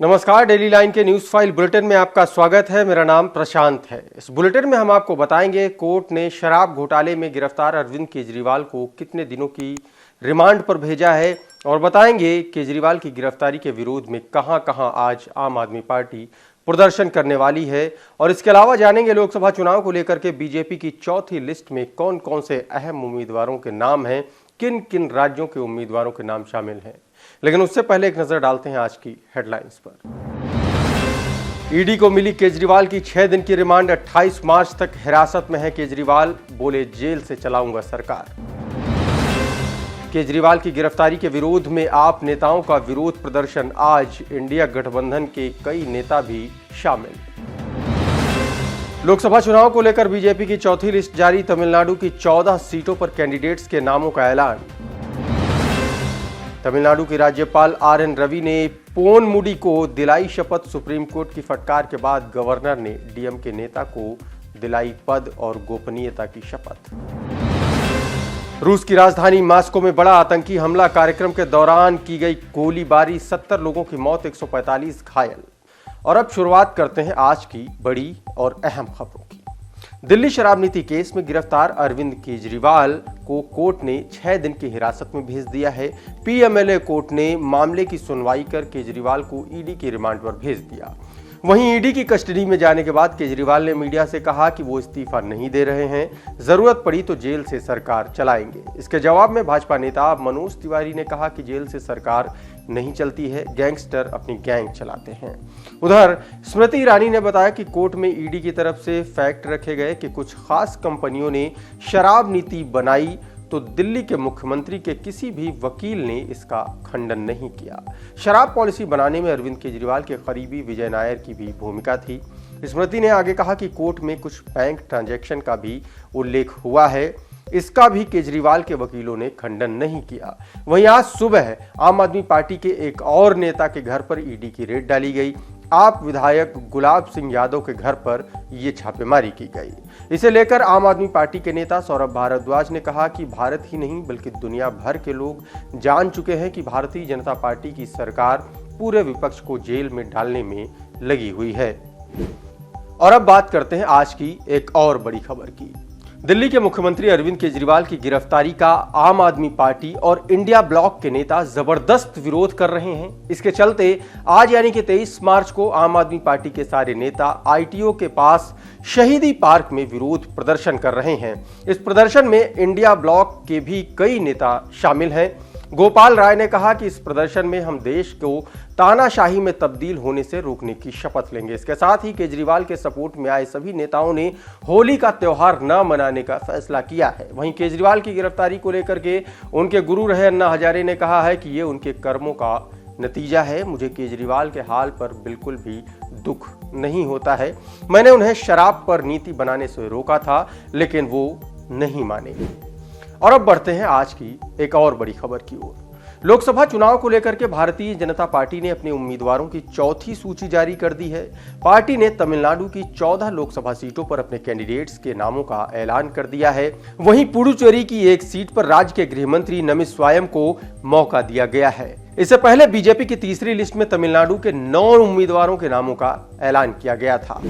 नमस्कार, daily line के news file bulletin में आपका स्वागत है। मेरा नाम प्रशांत है। इस बुलेटिन में हम आपको बताएंगे कोर्ट ने शराब घोटाले में गिरफ्तार अरविंद केजरीवाल को कितने दिनों की रिमांड पर भेजा है और बताएंगे केजरीवाल की गिरफ्तारी के विरोध में कहां-कहां आज आम आदमी पार्टी प्रदर्शन करने वाली है। और इसके अलावा जानेंगे लोकसभा चुनाव को लेकर के बीजेपी की चौथी लिस्ट में कौन कौन से अहम उम्मीदवारों के नाम हैं, किन किन राज्यों के उम्मीदवारों के नाम शामिल हैं। लेकिन उससे पहले एक नजर डालते हैं आज की हेडलाइंस पर। ईडी को मिली केजरीवाल की 6 दिन की रिमांड, 28 मार्च तक हिरासत में है केजरीवाल, बोले जेल से चलाऊंगा सरकार। केजरीवाल की गिरफ्तारी के विरोध में आप नेताओं का विरोध प्रदर्शन आज, इंडिया गठबंधन के कई नेता भी शामिल। लोकसभा चुनाव को लेकर बीजेपी की चौथी लिस्ट जारी, तमिलनाडु की 14 सीटों पर कैंडिडेट्स के नामों का ऐलान। तमिलनाडु के राज्यपाल आर.एन. रवि ने पोनमुडी को दिलाई शपथ, सुप्रीम कोर्ट की फटकार के बाद गवर्नर ने डीएम के नेता को दिलाई पद और गोपनीयता की शपथ। रूस की राजधानी मॉस्को में बड़ा आतंकी हमला, कार्यक्रम के दौरान की गई गोलीबारी, 70 लोगों की मौत, 145 घायल। और अब शुरुआत करते हैं आज की बड़ी और अहम खबरों की। दिल्ली शराब नीति केस में गिरफ्तार अरविंद केजरीवाल को कोर्ट ने 6 दिन की हिरासत में भेज दिया है। पीएमएलए कोर्ट ने मामले की सुनवाई कर केजरीवाल को ईडी की रिमांड पर भेज दिया। वहीं ईडी की कस्टडी में जाने के बाद केजरीवाल ने मीडिया से कहा कि वो इस्तीफा नहीं दे रहे हैं, जरूरत पड़ी तो जेल से सरकार चलाएंगे। इसके जवाब में भाजपा नेता मनोज तिवारी ने कहा कि जेल से सरकार नहीं चलती है, गैंगस्टर अपनी गैंग चलाते हैं। उधर स्मृति ईरानी ने बताया कि कोर्ट में ईडी की तरफ से फैक्ट रखे गए कि कुछ खास कंपनियों ने शराब नीति बनाई, तो दिल्ली के मुख्यमंत्री के किसी भी वकील ने इसका खंडन नहीं किया। शराब पॉलिसी बनाने में अरविंद केजरीवाल के करीबी विजय नायर की भी भूमिका थी। स्मृति ने आगे कहा कि कोर्ट में कुछ बैंक ट्रांजैक्शन का भी उल्लेख हुआ है, इसका भी केजरीवाल के वकीलों ने खंडन नहीं किया। वहीं आज सुबह आम आदमी पार्टी के एक और नेता के घर पर ईडी की रेड डाली गई। आप विधायक गुलाब सिंह यादव के घर पर यह छापेमारी की गई। इसे लेकर आम आदमी पार्टी के नेता सौरभ भारद्वाज ने कहा कि भारत ही नहीं बल्कि दुनिया भर के लोग जान चुके हैं कि भारतीय जनता पार्टी की सरकार पूरे विपक्ष को जेल में डालने में लगी हुई है। और अब बात करते हैं आज की एक और बड़ी खबर की। दिल्ली के मुख्यमंत्री अरविंद केजरीवाल की गिरफ्तारी का आम आदमी पार्टी और इंडिया ब्लॉक के नेता जबरदस्त विरोध कर रहे हैं। इसके चलते आज यानी कि 23 मार्च को आम आदमी पार्टी के सारे नेता आईटीओ के पास शहीदी पार्क में विरोध प्रदर्शन कर रहे हैं। इस प्रदर्शन में इंडिया ब्लॉक के भी कई नेता शामिल हैं। गोपाल राय ने कहा कि इस प्रदर्शन में हम देश को तानाशाही में तब्दील होने से रोकने की शपथ लेंगे। इसके साथ ही केजरीवाल के सपोर्ट में आए सभी नेताओं ने होली का त्योहार न मनाने का फैसला किया है। वहीं केजरीवाल की गिरफ्तारी को लेकर के उनके गुरु रहे अन्ना हजारे ने कहा है कि ये उनके कर्मों का नतीजा है। मुझे केजरीवाल के हाल पर बिल्कुल भी दुख नहीं होता है। मैंने उन्हें शराब पर नीति बनाने से रोका था, लेकिन वो नहीं माने। और अब बढ़ते हैं आज की एक और बड़ी खबर की ओर। लोकसभा चुनाव को लेकर के भारतीय जनता पार्टी ने अपने उम्मीदवारों की चौथी सूची जारी कर दी है। पार्टी ने तमिलनाडु की 14 लोकसभा सीटों पर अपने कैंडिडेट्स के नामों का ऐलान कर दिया है। वहीं पुडुचेरी की एक सीट पर राज्य के गृह मंत्री नमिस्वायम को मौका दिया गया है। इससे पहले बीजेपी की तीसरी लिस्ट में तमिलनाडु के 9 उम्मीदवारों के नामों का ऐलान किया गया था।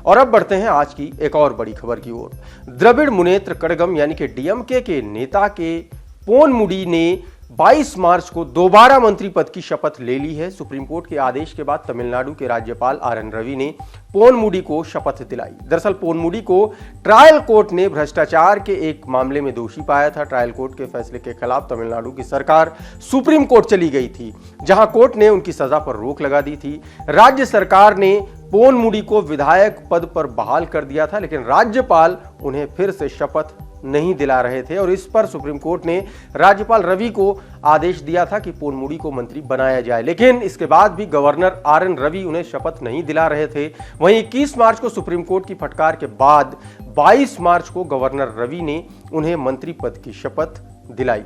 और अब बढ़ते हैं आज की एक और बड़ी खबर की ओर। द्रविड़ मुनेत्र कड़गम यानी कि डीएमके के नेता के पोनमुडी ने 22 मार्च को दोबारा मंत्री पद की शपथ ले ली है। सुप्रीम कोर्ट के आदेश के बाद तमिलनाडु के राज्यपाल आर.एन. रवि ने पोनमुडी को शपथ दिलाई। दरअसल पोनमुडी को ट्रायल कोर्ट ने भ्रष्टाचार के एक मामले में दोषी पाया था। ट्रायल कोर्ट के फैसले के खिलाफ तमिलनाडु की सरकार सुप्रीम कोर्ट चली गई थी, जहां कोर्ट ने उनकी सजा पर रोक लगा दी थी। राज्य सरकार ने पोनमुडी को विधायक पद पर बहाल कर दिया था, लेकिन राज्यपाल उन्हें फिर से शपथ नहीं दिला रहे थे और इस पर सुप्रीम कोर्ट ने राज्यपाल रवि को आदेश दिया था कि पोनमुडी को मंत्री बनाया जाए, लेकिन इसके बाद भी गवर्नर आर.एन. रवि उन्हें शपथ नहीं दिला रहे थे। वहीं 21 मार्च को सुप्रीम कोर्ट की फटकार के बाद 22 मार्च को गवर्नर रवि ने उन्हें मंत्री पद की शपथ दिलाई।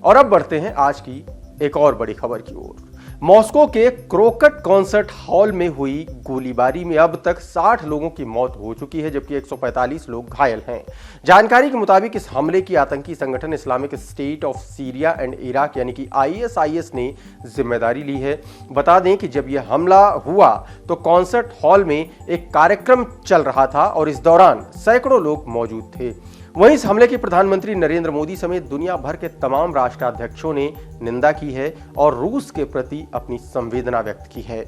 और अब बढ़ते हैं आज की एक और बड़ी खबर की ओर। मॉस्को के क्रोकट कॉन्सर्ट हॉल में हुई गोलीबारी में अब तक 60 लोगों की मौत हो चुकी है, जबकि 145 लोग घायल हैं। जानकारी के मुताबिक इस हमले की आतंकी संगठन Islamic state of Syria and Iraq यानी कि ISIS ने जिम्मेदारी ली है। बता दें कि जब यह हमला हुआ तो कॉन्सर्ट हॉल में एक कार्यक्रम चल रहा था और इस दौरान सैकड़ों लोग मौजूद थे। वहीं इस हमले की प्रधानमंत्री नरेंद्र मोदी समेत दुनिया भर के तमाम राष्ट्राध्यक्षों ने निंदा की है और रूस के प्रति अपनी संवेदना व्यक्त की है।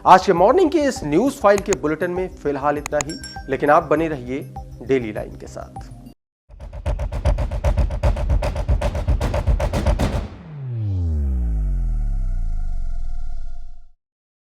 आज के मॉर्निंग के इस न्यूज फाइल के बुलेटिन में फिलहाल इतना ही, लेकिन आप बने रहिए डेली लाइन के साथ।